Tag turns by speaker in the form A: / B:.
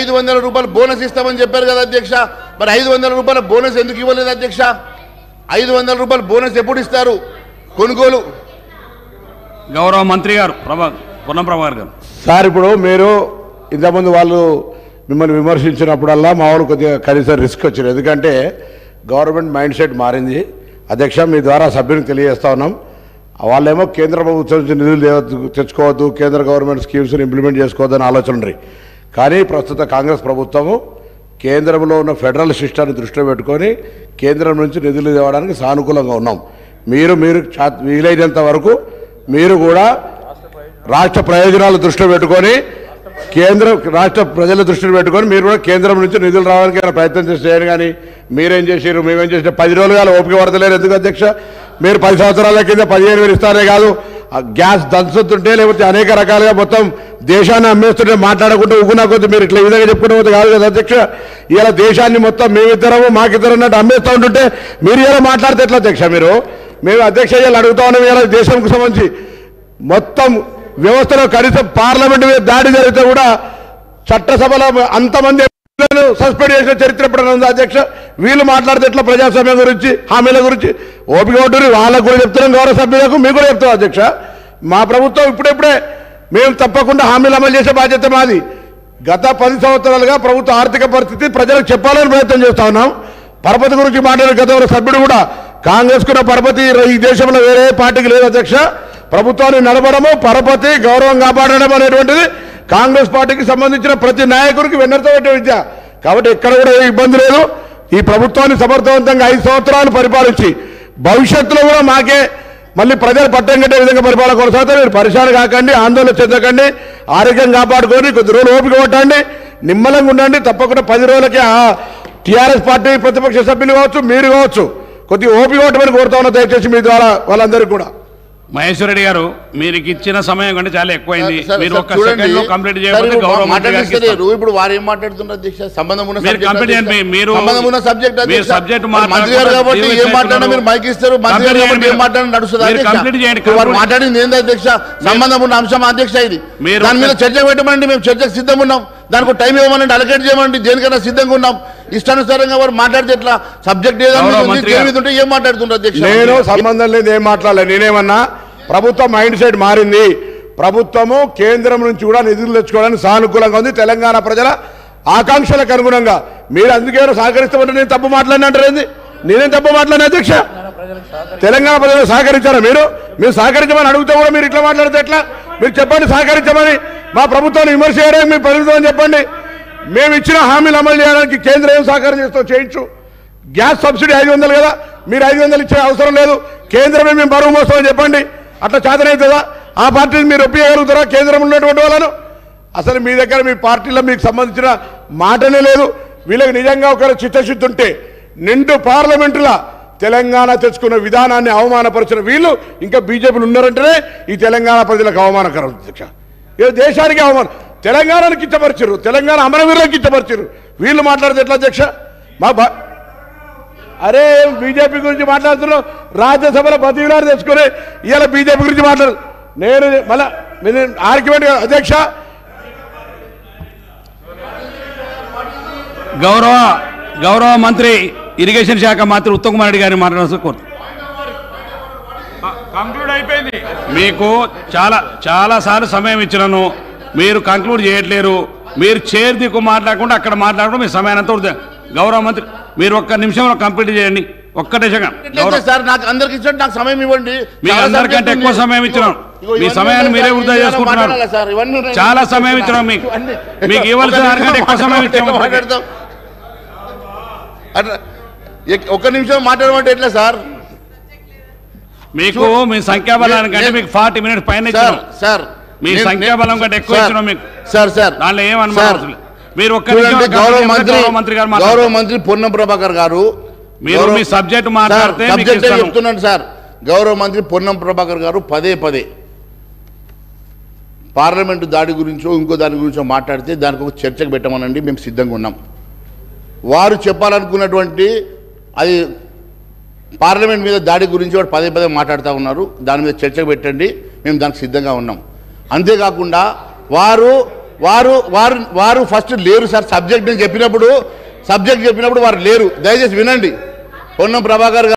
A: 500 రూపాయల బోనస్ ఇస్తామని చెప్పారు కదా అధ్యక్ష. మరి 500 రూపాయల బోనస్ ఎందుకు ఇవ్వలేదు అధ్యక్ష? 500 రూపాయల బోనస్ ఎప్పుడు ఇస్తారు? కొనుగోలు
B: గౌరవ మంత్రి గారు పొన్నం ప్రభాకర్ గారు.
C: సార్, ఇప్పుడు మీరు ఇంతకుముందు వాళ్ళు మిమ్మల్ని విమర్శించినప్పుడల్లా మా వాళ్ళు కొద్దిగా కనీసం రిస్క్ వచ్చింది. ఎందుకంటే గవర్నమెంట్ మైండ్ సెట్ మారింది. అధ్యక్ష, మీ ద్వారా సభ్యునికి తెలియజేస్తా ఉన్నాం. వాళ్ళేమో కేంద్ర ప్రభుత్వం నుంచి నిధులు తెచ్చుకోవద్దు, కేంద్ర గవర్నమెంట్ స్కీమ్స్ని ఇంప్లిమెంట్ చేసుకోవద్దని ఆలోచన ఉంది. కానీ ప్రస్తుత కాంగ్రెస్ ప్రభుత్వము కేంద్రంలో ఉన్న ఫెడరల్ సిస్టాన్ని దృష్టిలో పెట్టుకొని కేంద్రం నుంచి నిధులు తేవడానికి సానుకూలంగా ఉన్నాం. మీరు వీలైనంత వరకు మీరు కూడా రాష్ట్ర ప్రయోజనాలు దృష్టిలో పెట్టుకొని రాష్ట్ర ప్రజల దృష్టిలో పెట్టుకొని మీరు కూడా కేంద్రం నుంచి నిధులు రావడానికి ప్రయత్నం చేయాలి. కానీ మీరేం చేసారు, మేమేం చేసిన 10 రోజులు కాదు ఓపిక పడతలేరు. ఎందుకు అధ్యక్ష? మీరు 10 సంవత్సరాల కింద 15,000 ఇస్తారే కాదు, గ్యాస్ దంచుతుంటే లేకపోతే అనేక రకాలుగా మొత్తం దేశాన్ని అమ్మేస్తుంటే మాట్లాడకుండా ఉగునా కొద్ది మీరు ఇట్లా ఈ విధంగా చెప్పుకుంటే పోతే కాదు కదా అధ్యక్ష. ఇలా దేశాన్ని మొత్తం మేమిద్దరము మాకిద్దరు అన్నట్టు అమ్మేస్తూ ఉంటుంటే మీరు ఇలా మాట్లాడితే ఎట్లా అధ్యక్ష? మేము అధ్యక్ష ఇలా అడుగుతా ఉన్నాం. ఇలా దేశంకు సంబంధించి మొత్తం వ్యవస్థలో కనీసం పార్లమెంటు మీద దాడి జరిగితే కూడా చట్టసభలో అంతమంది సస్పెండ్ చేసిన చరిత్ర ఎప్పుడైనా ఉందా అధ్యక్ష? వీళ్ళు మాట్లాడితే ఎట్లా ప్రజాస్వామ్యం గురించి, హామీల గురించి? ఓపిక ఉంటుంది. వాళ్ళకు కూడా చెప్తున్నాం, గౌరవ సభ్యులకు మీకు కూడా చెప్తాం అధ్యక్ష. మా ప్రభుత్వం ఇప్పుడే మేము తప్పకుండా హామీలు అమలు చేసే బాధ్యత మాది. గత 10 సంవత్సరాలుగా ప్రభుత్వ ఆర్థిక పరిస్థితి ప్రజలకు చెప్పాలని ప్రయత్నం చేస్తా ఉన్నాం. పరపతి గురించి మాట్లాడే గత సభ్యుడు కూడా కాంగ్రెస్ కున్న పరపతి ఈ దేశంలో వేరే పార్టీకి లేదు అధ్యక్ష. ప్రభుత్వాన్ని నడపడము, పరపతి, గౌరవం కాపాడడం అనేటువంటిది కాంగ్రెస్ పార్టీకి సంబంధించిన ప్రతి నాయకుడికి వెన్నెరతో పెట్టే విద్య. కాబట్టి ఎక్కడ కూడా ఏ ఇబ్బంది లేదు. ఈ ప్రభుత్వాన్ని సమర్థవంతంగా 5 సంవత్సరాలు పరిపాలించి భవిష్యత్తులో కూడా మాకే మళ్ళీ ప్రజలు పట్టం కట్టే విధంగా పరిపాలన కొనసాగుతారు. మీరు పరిశాన కాకండి, ఆందోళన చెందకండి, ఆరోగ్యం కాపాడుకొని కొద్ది రోజులు ఓపిక పట్టండి, నిమ్మలంగా ఉండండి. తప్పకుండా 10 రోజులకి టీఆర్ఎస్ పార్టీ ప్రతిపక్ష సభ్యులు కావచ్చు, మీరు కావచ్చు, కొద్దిగా ఓపిక పట్టమని కోరుతా ఉన్నా దయచేసి మీ ద్వారా వాళ్ళందరికీ కూడా.
B: మహేశ్వర రెడ్డి గారు, మీరు ఇచ్చిన సమయం కంటే చాలా ఎక్కువైంది. మీరు ఒక్క సెకండ్ లో కంప్లీట్ చేయకపోతే గౌరవ
A: మాట్లాడిస్తారు. ఇప్పుడు వారు ఏం మాట్లాడుతున్నారు అధ్యక్ష? సంబంధం ఉన్న
B: మీరు కంప్లీట్ చేయండి. మీరు
A: సంబంధం ఉన్న సబ్జెక్ట్
B: సబ్జెక్ట్
A: మంత్రి గారు కాబట్టి ఏం మాట్లాడినా మీరు మైక్ ఇస్తారు. మంత్రి గారు కాబట్టి ఏం మాట్లాడినా నడుస్తుంది. వారు మాట్లాడింది ఏంది అధ్యక్ష? సంబంధం ఉన్న అంశం అధ్యక్ష. ఇది దాని మీద చర్చ పెట్టమండి, మేము చర్చకు సిద్ధంగా ఉన్నాం. దానికి టైం ఇవ్వమనండి, అలకేట్ చేయమండి, దేనికైనా సిద్ధంగా ఉన్నాం. ఇష్టానుసారంగా వారు మాట్లాడితే ఎట్లా? సబ్జెక్ట్ ఏదంటే ఏం మాట్లాడుతుంటారు అధ్యక్ష?
C: నేను సంబంధం లేదు, ఏం మాట్లాడలేదు. నేనేమన్నా ప్రభుత్వం మైండ్ సెట్ మారింది. ప్రభుత్వము కేంద్రం నుంచి కూడా నిధులు తెచ్చుకోవడానికి సానుకూలంగా ఉంది. తెలంగాణ ప్రజల ఆకాంక్షలకు అనుగుణంగా మీరు అందుకే సహకరిస్తామంటే నేను తప్పు మాట్లాడినంటారు ఏంది? నేనేం తప్పు మాట్లాడిన అధ్యక్ష? తెలంగాణ ప్రజలు సహకరించారా? మీరు సహకరించమని అడిగితే కూడా మీరు ఇట్లా మాట్లాడితే ఎట్లా? మీరు చెప్పండి సహకరించమని. మా ప్రభుత్వాన్ని విమర్శ చేయడానికి మీరు ప్రభుత్వం చెప్పండి. మేము ఇచ్చిన హామీలు అమలు చేయడానికి కేంద్రం ఏం సహకారం చేస్తావు చేయించు. గ్యాస్ సబ్సిడీ 500 కదా, మీరు 500 ఇచ్చే అవసరం లేదు, కేంద్రమే మేము బరువు మోస్తామని చెప్పండి. అట్లా చేతనవుతుందా? ఆ పార్టీని మీరు ఒప్పియగలుగుతారా కేంద్రం ఉన్నటువంటి వాళ్ళను? అసలు మీ దగ్గర మీ పార్టీలో మీకు సంబంధించిన మాటనే లేదు. వీళ్ళకి నిజంగా ఒకరు చిత్తశుద్ధి ఉంటే నిండు పార్లమెంటులా తెలంగాణ తెచ్చుకున్న విధానాన్ని అవమానపరిచిన వీళ్ళు ఇంకా బీజేపీలు ఉన్నారంటేనే ఈ తెలంగాణ ప్రజలకు అవమానకరం అధ్యక్ష. ఇది దేశానికి అవమానం. తెలంగాణను కిచ్చపరిచారు, తెలంగాణ అమరవీరులకు కిచ్చపరిచారు. వీళ్ళు మాట్లాడితే ఎట్లా అధ్యక్ష? అరే బీజేపీ గురించి మాట్లాడుతున్నాం, రాజ్యసభలో బతిలాడు తెచ్చుకొని ఇవాళ బీజేపీ గురించి మాట్లాడు. నేను మళ్ళా ఆర్గ్యుమెంట్ అధ్యక్ష.
B: గౌరవ మంత్రి ఇరిగేషన్ శాఖ మంత్రి ఉత్తమ్ కుమార్ రెడ్డి గారిని మాట్లాడాల్సి కోరుతున్నాను. కంక్లూడ్ అయిపోయింది. మీకు చాలా సార్లు సమయం ఇచ్చినాను, మీరు కంక్లూడ్ చేయట్లేరు. మీరు చైర్ దిక్కు మాట్లాడకుండా అక్కడ మాట్లాడకుండా మీ సమయాన్ని అంతా గౌరవ మంత్రి మీరు ఒక్క నిమిషంలో కంప్లీట్ చేయండి. ఒక్కటే
A: సార్, నాకు అందరికి ఇచ్చాడు, నాకు సమయం ఇవ్వండి.
B: మీకు అందరికంటే ఎక్కువ సమయం ఇచ్చినాం. మీ సమయాన్ని మీరే వృధా చేసుకుంటున్నారు. చాలా సమయం ఇచ్చినాం. మీకు ఇవ్వాల్సిన దానికంటే ఎక్కువ సమయం ఇచ్చాము.
A: ఒక్క నిమిషం మాట్లాడమంటే ఎట్లా సార్?
B: మీకు మీ సంఖ్యాబలాన్ని కంటే మీకు 40 మినిట్స్ పైన ఇచ్చినాం సార్. మీ సంఖ్యాబలం కంటే ఎక్కువ ఇచ్చినాం మీకు సార్. దానిలో ఏమనుమానం మీరు ఒక్క
A: గౌరవ మంత్రి పొన్నం ప్రభాకర్ గారు,
B: మీరు మీ సబ్జెక్ట్ మాట్లాడితే
A: చెప్తున్నాను సార్. గౌరవ మంత్రి పొన్నం ప్రభాకర్ గారు పదే పార్లమెంటు దాడి గురించో ఇంకో దాని గురించో మాట్లాడితే దానికి ఒక చర్చకు పెట్టమనండి, మేము సిద్ధంగా ఉన్నాం. వారు చెప్పాలనుకున్నటువంటి అది పార్లమెంట్ మీద దాడి గురించి వాడు పదే మాట్లాడుతూ ఉన్నారు. దాని మీద చర్చకు పెట్టండి, మేము దానికి సిద్ధంగా ఉన్నాం. అంతేకాకుండా వారు వారు ఫస్ట్ లేరు సార్. సబ్జెక్ట్ చెప్పినప్పుడు వారు లేరు. దయచేసి వినండి. పొన్నం ప్రభాకర్ గారు